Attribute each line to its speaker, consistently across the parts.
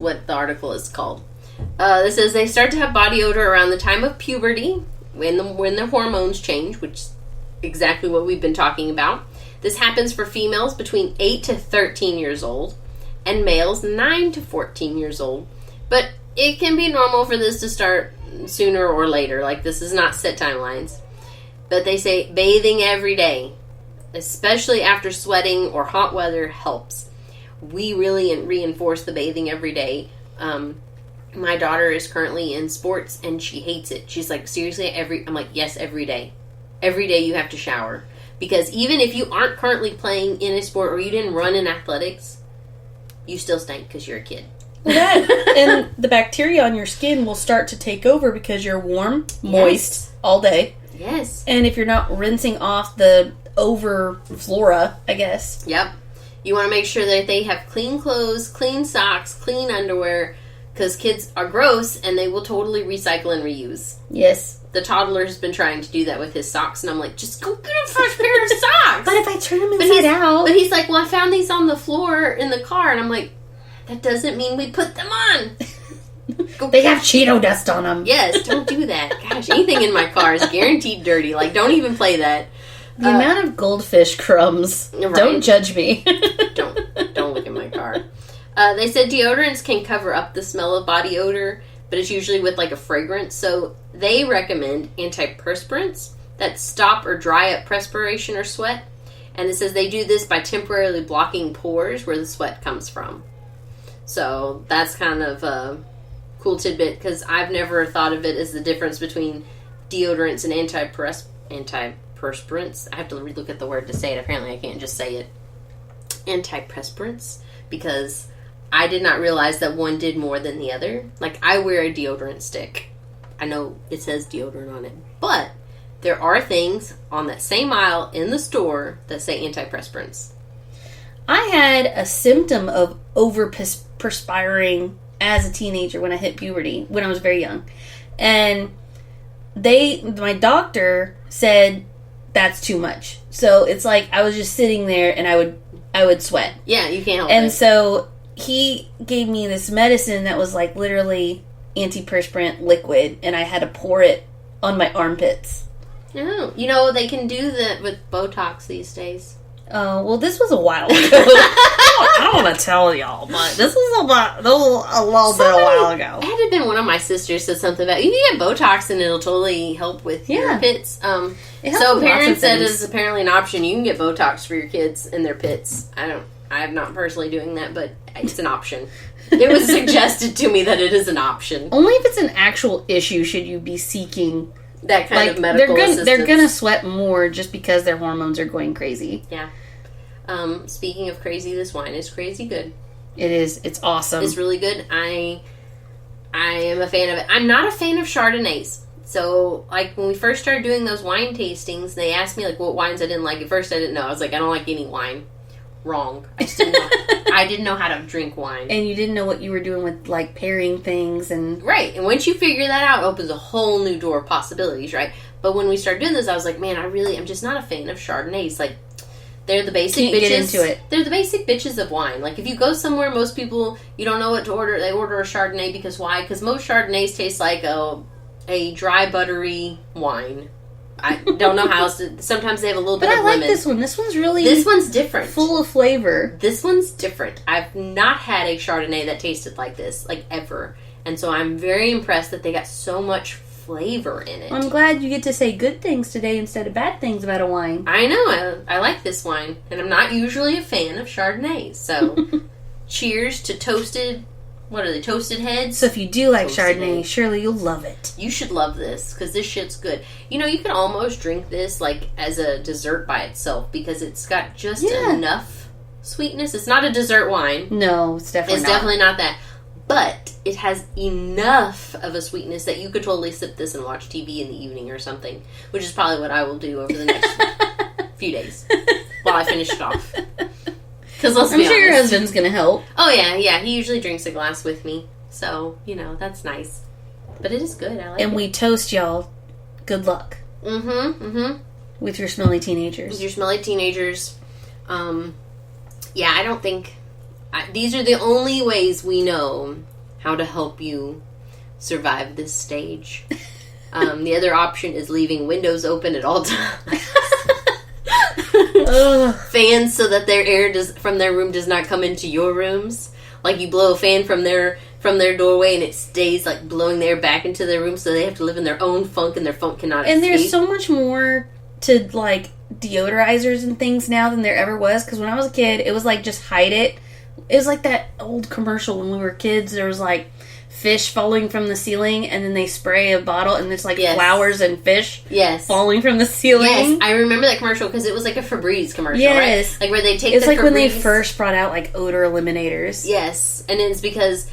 Speaker 1: what the article is called. This says they start to have body odor around the time of puberty, when their hormones change, which is exactly what we've been talking about. This happens for females between 8 to 13 years old, and males 9 to 14 years old. But it can be normal for this to start sooner or later. Like, this is not set timelines. But they say bathing every day, especially after sweating or hot weather, helps. We really reinforce the bathing every day. My daughter is currently in sports, and she hates it. She's like, seriously, I'm like, yes, every day. Every day you have to shower. Because even if you aren't currently playing in a sport or you didn't run in athletics, you still stink because you're a kid.
Speaker 2: And the bacteria on your skin will start to take over because you're warm, moist, all day.
Speaker 1: Yes.
Speaker 2: And if you're not rinsing off the flora, I guess.
Speaker 1: Yep. You want to make sure that they have clean clothes, clean socks, clean underwear, because kids are gross and they will totally recycle and reuse.
Speaker 2: Yes.
Speaker 1: The toddler's been trying to do that with his socks, and I'm like, just go get a fresh pair of socks.
Speaker 2: But if I turn them inside out.
Speaker 1: But he's like, well, I found these on the floor in the car, and I'm like, that doesn't mean we put them on.
Speaker 2: They have Cheeto dust on them.
Speaker 1: Yes, don't do that. Gosh, anything in my car is guaranteed dirty. Like, don't even play that.
Speaker 2: The amount of goldfish crumbs. Right. Don't judge me.
Speaker 1: Don't look at my car. They said deodorants can cover up the smell of body odor, but it's usually with like a fragrance. So they recommend antiperspirants that stop or dry up perspiration or sweat. And it says they do this by temporarily blocking pores where the sweat comes from. So that's kind of a cool tidbit, because I've never thought of it as the difference between deodorants and antiperspirants. I have to relook at the word to say it. Apparently I can't just say it. Antiperspirants, because I did not realize that one did more than the other. Like, I wear a deodorant stick. I know it says deodorant on it, but there are things on that same aisle in the store that say antiperspirants.
Speaker 2: I had a symptom of over-perspiring as a teenager when I hit puberty, when I was very young. And my doctor said that's too much. So it's like I was just sitting there and I would sweat.
Speaker 1: Yeah, you can't help it.
Speaker 2: And so he gave me this medicine that was like literally antiperspirant liquid, and I had to pour it on my armpits.
Speaker 1: Oh, you know, they can do that with Botox these days.
Speaker 2: Oh, well, this was a while ago. I don't want to tell y'all, but this was a little bit a while ago.
Speaker 1: It had to have been one of my sisters said something about, you can get Botox and it'll totally help with your pits. So parents said it's apparently an option. You can get Botox for your kids in their pits. I'm not personally doing that, but it's an option. It was suggested to me that it is an option.
Speaker 2: Only if it's an actual issue should you be seeking
Speaker 1: that kind of medical assistance.
Speaker 2: They're going to sweat more just because their hormones are going crazy.
Speaker 1: Yeah. Speaking of crazy, this wine is crazy good.
Speaker 2: It is. It's awesome.
Speaker 1: It's really good. I am a fan of it. I'm not a fan of Chardonnays. So, like, when we first started doing those wine tastings, they asked me, like, what wines I didn't like. At first, I didn't know. I was like, I don't like any wine. Wrong. I didn't know how to drink wine.
Speaker 2: And you didn't know what you were doing with, like, pairing things and...
Speaker 1: Right. And once you figure that out, it opens a whole new door of possibilities, right? But when we started doing this, I was like, man, I'm just not a fan of Chardonnays. Like, they're the basic bitches.
Speaker 2: Get into it.
Speaker 1: They're the basic bitches of wine. Like, if you go somewhere, most people, you don't know what to order. They order a Chardonnay because why? Because most Chardonnays taste like a dry, buttery wine. I don't know how else to... Sometimes they have a little bit of lemon.
Speaker 2: But I like this one. This one's really...
Speaker 1: This one's different.
Speaker 2: Full of flavor.
Speaker 1: This one's different. I've not had a Chardonnay that tasted like this, like, ever. And so I'm very impressed that they got so much flavor in it.
Speaker 2: I'm glad you get to say good things today instead of bad things about a wine.
Speaker 1: I know. I like this wine. And I'm not usually a fan of Chardonnays. So, cheers to Toasted... What are they, Toasted Heads?
Speaker 2: So if you do like Chardonnay, surely you'll love it.
Speaker 1: You should love this, because this shit's good. You know, you can almost drink this, like, as a dessert by itself, because it's got just enough sweetness. It's not a dessert wine.
Speaker 2: No, it's definitely not.
Speaker 1: It's definitely not that. But it has enough of a sweetness that you could totally sip this and watch TV in the evening or something, which is probably what I will do over the next few days, while I finish it off. Because let's be honest.
Speaker 2: I'm sure your husband's going to help.
Speaker 1: Oh, yeah. He usually drinks a glass with me. So, you know, that's nice. But it is good. I like it.
Speaker 2: And we toast y'all good luck. With your smelly teenagers.
Speaker 1: With your smelly teenagers. Yeah, I don't think these are the only ways we know how to help you survive this stage. The other option is leaving windows open at all times. Fans so that their air from their room does not come into your rooms. Like you blow a fan from their doorway and it stays like blowing the air back into their room, so they have to live in their own funk and their funk cannot escape.
Speaker 2: And there's so much more to like deodorizers and things now than there ever was, because when I was a kid it was like just hide it. It was like that old commercial when we were kids. There was like fish falling from the ceiling, and then they spray a bottle, and it's like flowers and fish falling from the ceiling.
Speaker 1: Yes, I remember that commercial because it was like a Febreze commercial,
Speaker 2: yes.
Speaker 1: right? Like where they take
Speaker 2: it's
Speaker 1: the
Speaker 2: like
Speaker 1: Febreze.
Speaker 2: When they first brought out like odor eliminators.
Speaker 1: Yes, and it's because,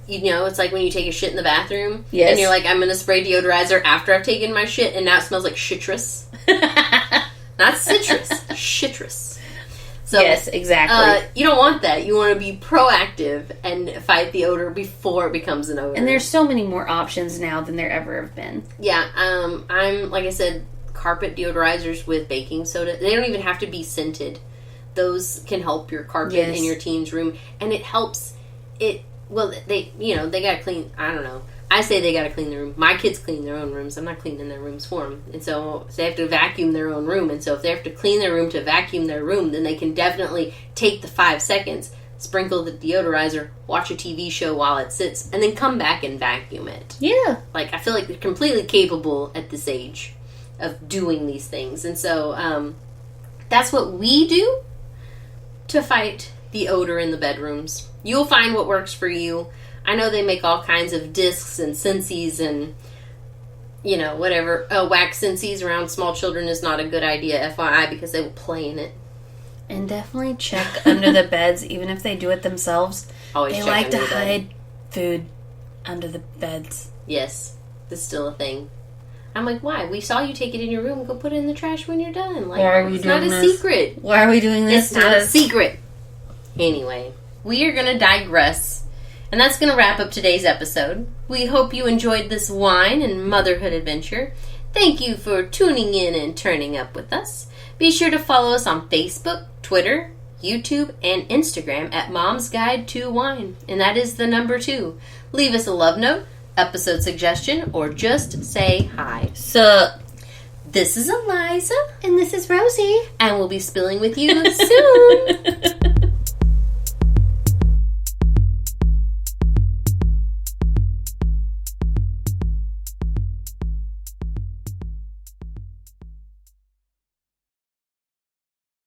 Speaker 1: you know, it's like when you take a shit in the bathroom,
Speaker 2: yes.
Speaker 1: and you're like, I'm going to spray deodorizer after I've taken my shit, and now it smells like shitrus. Not citrus, shitrus. So,
Speaker 2: yes, exactly.
Speaker 1: You don't want that. You want to be proactive and fight the odor before it becomes an odor.
Speaker 2: And there's so many more options now than there ever have been.
Speaker 1: Yeah, I'm, like I said, carpet deodorizers with baking soda. They don't even have to be scented. Those can help your carpet in your teen's room. And it helps they gotta clean, I don't know. I say they gotta clean the room. My kids clean their own rooms. I'm not cleaning their rooms for them. And so they have to vacuum their own room. And so if they have to clean their room to vacuum their room, then they can definitely take the 5 seconds, sprinkle the deodorizer, watch a TV show while it sits, and then come back and vacuum it.
Speaker 2: Yeah.
Speaker 1: Like, I feel like they're completely capable at this age of doing these things. And so that's what we do to fight the odor in the bedrooms. You'll find what works for you. I know they make all kinds of discs and Scentsies and, you know, whatever. Wax Scentsies around small children is not a good idea, FYI, because they will play in it.
Speaker 2: And definitely check under the beds, even if they do it themselves.
Speaker 1: Always
Speaker 2: they
Speaker 1: check
Speaker 2: like
Speaker 1: under
Speaker 2: to
Speaker 1: the bed.
Speaker 2: hide food under the beds.
Speaker 1: Yes, that's still a thing. I'm like, why? We saw you take it in your room. Go put it in the trash when you're done. Like,
Speaker 2: why are we
Speaker 1: it's
Speaker 2: doing
Speaker 1: not a
Speaker 2: this?
Speaker 1: secret.
Speaker 2: Why are we doing this?
Speaker 1: It's not a secret. Anyway, we are going to digress. And that's going to wrap up today's episode. We hope you enjoyed this wine and motherhood adventure. Thank you for tuning in and turning up with us. Be sure to follow us on Facebook, Twitter, YouTube, and Instagram at Mom's Guide to Wine. And that is the number 2. Leave us a love note, episode suggestion, or just say hi.
Speaker 2: Sup?
Speaker 1: This is Eliza.
Speaker 2: And this is Rosie.
Speaker 1: And we'll be spilling with you soon.